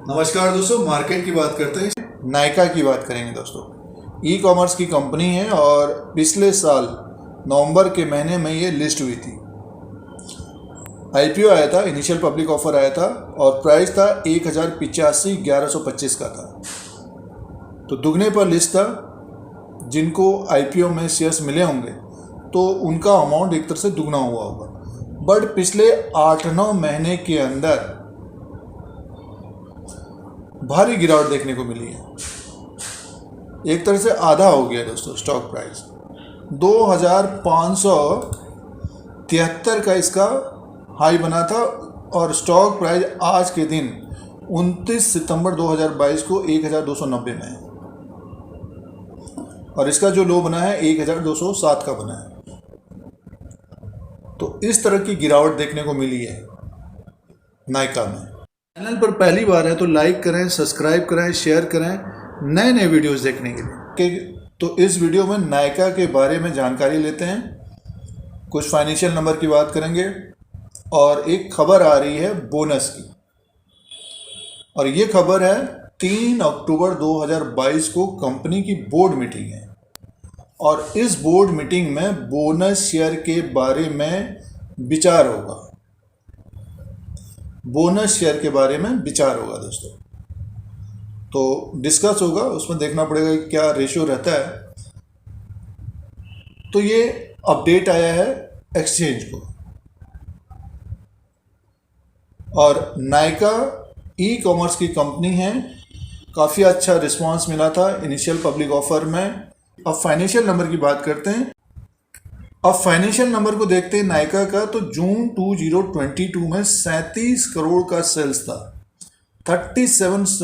नमस्कार दोस्तों, मार्केट की बात करते हैं। नायका की बात करेंगे दोस्तों। ई कॉमर्स की कंपनी है और पिछले साल नवंबर के महीने में ये लिस्ट हुई थी। आईपीओ आया था, इनिशियल पब्लिक ऑफर आया था और प्राइस था 1085 1125 का था। तो दुगने पर लिस्ट था। जिनको आईपीओ में शेयर्स मिले होंगे तो उनका अमाउंट एक तरह से दुगना हुआ होगा। बट पिछले 8-9 महीने के अंदर भारी गिरावट देखने को मिली है। एक तरह से आधा हो गया दोस्तों स्टॉक प्राइस। 2573 का इसका हाई बना था और स्टॉक प्राइस आज के दिन 29 सितंबर 2022 को 1290 में है और इसका जो लो बना है 1207 का बना है। तो इस तरह की गिरावट देखने को मिली है नायका में। चैनल पर पहली बार है तो लाइक करें, सब्सक्राइब करें, शेयर करें नए नए वीडियोस देखने के लिए। तो इस वीडियो में नायका के बारे में जानकारी लेते हैं, कुछ फाइनेंशियल नंबर की बात करेंगे और एक खबर आ रही है बोनस की। और ये खबर है 3 अक्टूबर 2022 को कंपनी की बोर्ड मीटिंग है और इस बोर्ड मीटिंग में बोनस शेयर के बारे में विचार होगा। बोनस शेयर के बारे में विचार होगा दोस्तों। तो डिस्कस होगा, उसमें देखना पड़ेगा कि क्या रेशियो रहता है। तो ये अपडेट आया है एक्सचेंज को। और नायका ई कॉमर्स की कंपनी है, काफ़ी अच्छा रिस्पांस मिला था इनिशियल पब्लिक ऑफर में। अब फाइनेंशियल नंबर की बात करते हैं। अब फाइनेंशियल नंबर को देखते हैं नायका का। तो जून 2022 में 37 करोड़ का सेल्स था, 37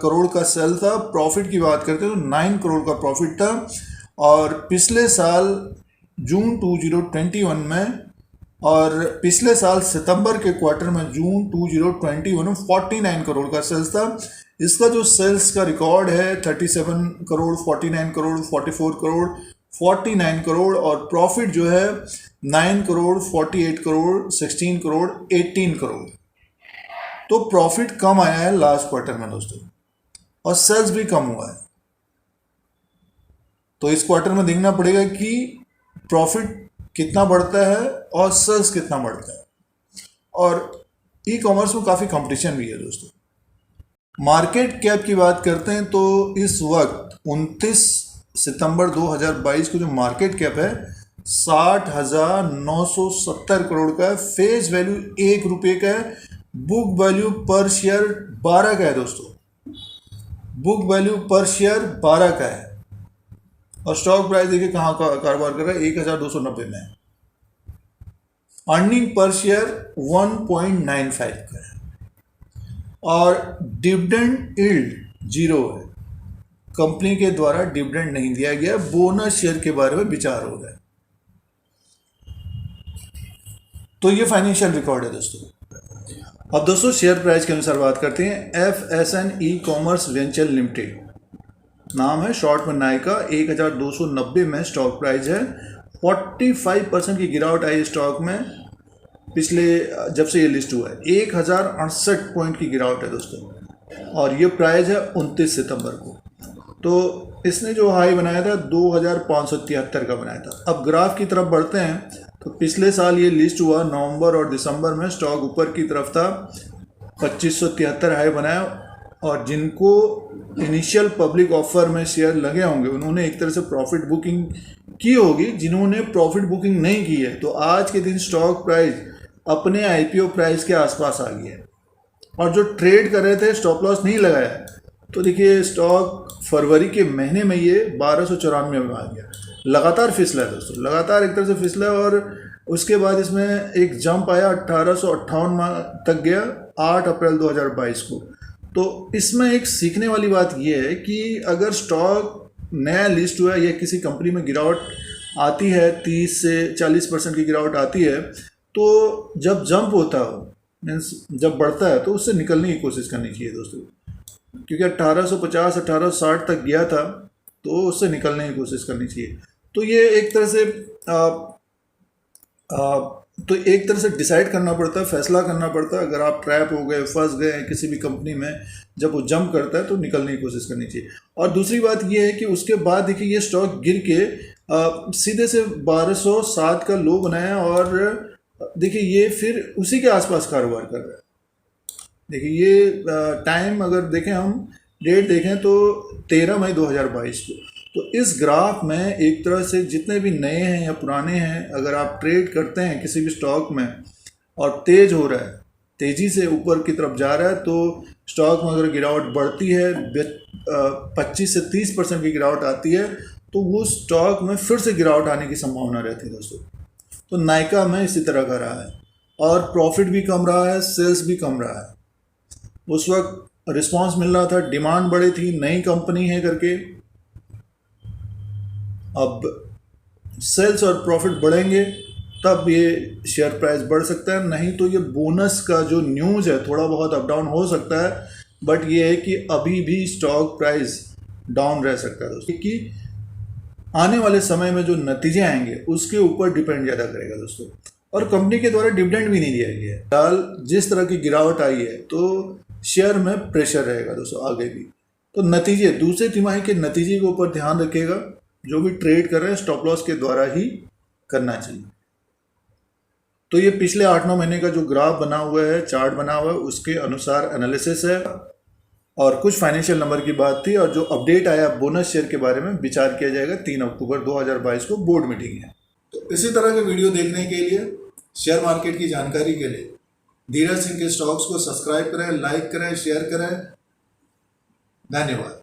करोड़ का सेल था। प्रॉफिट की बात करते हैं तो 9 करोड़ का प्रॉफिट था। और पिछले साल जून 2021 में और पिछले साल सितंबर के क्वार्टर में जून 2021 में 49 करोड़ का सेल्स था। इसका जो सेल्स का रिकॉर्ड है 37 करोड़, 49 करोड़, 44 करोड़, 49 करोड़ और प्रॉफिट जो है 9 करोड़, 48 करोड़, 16 करोड़, 18 करोड़। तो प्रॉफिट कम आया है लास्ट क्वार्टर में दोस्तों और सेल्स भी कम हुआ है। तो इस क्वार्टर में देखना पड़ेगा कि प्रॉफिट कितना बढ़ता है और सेल्स कितना बढ़ता है। और ई कॉमर्स में काफ़ी कंपटीशन भी है दोस्तों। मार्केट कैप की बात करते हैं तो इस वक्त 29 सितंबर 2022 को जो मार्केट कैप है 60,970 करोड़ का है। फेस वैल्यू 1 रुपये का है। बुक वैल्यू पर शेयर 12 का है दोस्तों। बुक वैल्यू पर शेयर 12 का है। और स्टॉक प्राइस देखिए कहाँ का कारोबार कर रहा है, 1290 में। अर्निंग पर शेयर 1.95 का है और डिविडेंड यील्ड 0 है। कंपनी के द्वारा डिविडेंड नहीं दिया गया। बोनस शेयर के बारे में विचार हो रहा है। तो ये फाइनेंशियल रिकॉर्ड है दोस्तों। अब दोस्तों शेयर प्राइस के अनुसार बात करते हैं। FSN e commerce venture limited नाम है, शॉर्ट में नायका। 1290 में स्टॉक प्राइस है। 45% की गिरावट आई स्टॉक में पिछले जब से ये लिस्ट हुआ है। 1068 पॉइंट की गिरावट है दोस्तों और ये प्राइस है 29 सितंबर को। तो इसने जो हाई बनाया था 2573 का बनाया था। अब ग्राफ की तरफ बढ़ते हैं तो पिछले साल ये लिस्ट हुआ नवंबर और दिसंबर में। स्टॉक ऊपर की तरफ था, 2573 हाई बनाया। और जिनको इनिशियल पब्लिक ऑफर में शेयर लगे होंगे उन्होंने एक तरह से प्रॉफिट बुकिंग की होगी। जिन्होंने प्रॉफिट बुकिंग नहीं की है तो आज के दिन स्टॉक प्राइस अपने आईपीओ प्राइस के आसपास आ गया है। और जो ट्रेड कर रहे थे स्टॉप लॉस नहीं लगाया तो देखिए स्टॉक फरवरी के महीने में ये 1294 में आ गया। लगातार फिसला है दोस्तों, लगातार एक तरह से फिसला है। और उसके बाद इसमें एक जंप आया, 1858 तक गया 8 अप्रैल 2022 को। तो इसमें एक सीखने वाली बात यह है कि अगर स्टॉक नया लिस्ट हुआ या किसी कंपनी में गिरावट आती है, 30 से 40% की गिरावट आती है, तो जब जंप होता हो मीन्स जब बढ़ता है तो उससे निकलने की कोशिश करनी चाहिए दोस्तों। क्योंकि 1850 1860 तक गया था तो उससे निकलने की कोशिश करनी चाहिए। तो ये एक तरह से तो एक तरह से डिसाइड करना पड़ता है, फैसला करना पड़ता है। अगर आप ट्रैप हो गए, फंस गए हैं किसी भी कंपनी में, जब वो जंप करता है तो निकलने की कोशिश करनी चाहिए। और दूसरी बात ये है कि उसके बाद देखिए ये स्टॉक गिर के सीधे से 1207 का लो बनाया और देखिए ये फिर उसी के आसपास कारोबार कर रहा है। देखिए ये टाइम अगर देखें, हम डेट देखें तो 13 मई 2022 को। तो इस ग्राफ में एक तरह से जितने भी नए हैं या पुराने हैं, अगर आप ट्रेड करते हैं किसी भी स्टॉक में और तेज हो रहा है, तेज़ी से ऊपर की तरफ जा रहा है, तो स्टॉक में अगर गिरावट बढ़ती है 25 से 30% की गिरावट आती है, तो वो स्टॉक में फिर से गिरावट आने की संभावना रहती है दोस्तों। तो नायका में इसी तरह का रहा है और प्रॉफिट भी कम रहा है, सेल्स भी कम रहा है। उस वक्त रिस्पांस मिल रहा था, डिमांड बढ़ी थी, नई कंपनी है करके। अब सेल्स और प्रॉफिट बढ़ेंगे तब ये शेयर प्राइस बढ़ सकता है, नहीं तो ये बोनस का जो न्यूज़ है थोड़ा बहुत अप डाउन हो सकता है, बट ये है कि अभी भी स्टॉक प्राइस डाउन रह सकता है दोस्तों, कि आने वाले समय में जो नतीजे आएंगे उसके ऊपर डिपेंड ज़्यादा करेगा दोस्तों। और कंपनी के द्वारा डिविडेंड भी नहीं दिया गया है। फिलहाल जिस तरह की गिरावट आई है तो शेयर में प्रेशर रहेगा दोस्तों आगे भी। तो नतीजे, दूसरे तिमाही के नतीजे के ऊपर ध्यान रखिएगा। जो भी ट्रेड कर रहे हैं स्टॉप लॉस के द्वारा ही करना चाहिए। तो ये पिछले 8-9 महीने का जो ग्राफ बना हुआ है, चार्ट बना हुआ है, उसके अनुसार एनालिसिस है और कुछ फाइनेंशियल नंबर की बात थी। और जो अपडेट आया बोनस शेयर के बारे में विचार किया जाएगा 3 अक्टूबर 2022 को बोर्ड मीटिंग है। तो इसी तरह के वीडियो देखने के लिए, शेयर मार्केट की जानकारी के लिए धीरज सिंह के स्टॉक्स को सब्सक्राइब करें, लाइक करें, शेयर करें। धन्यवाद।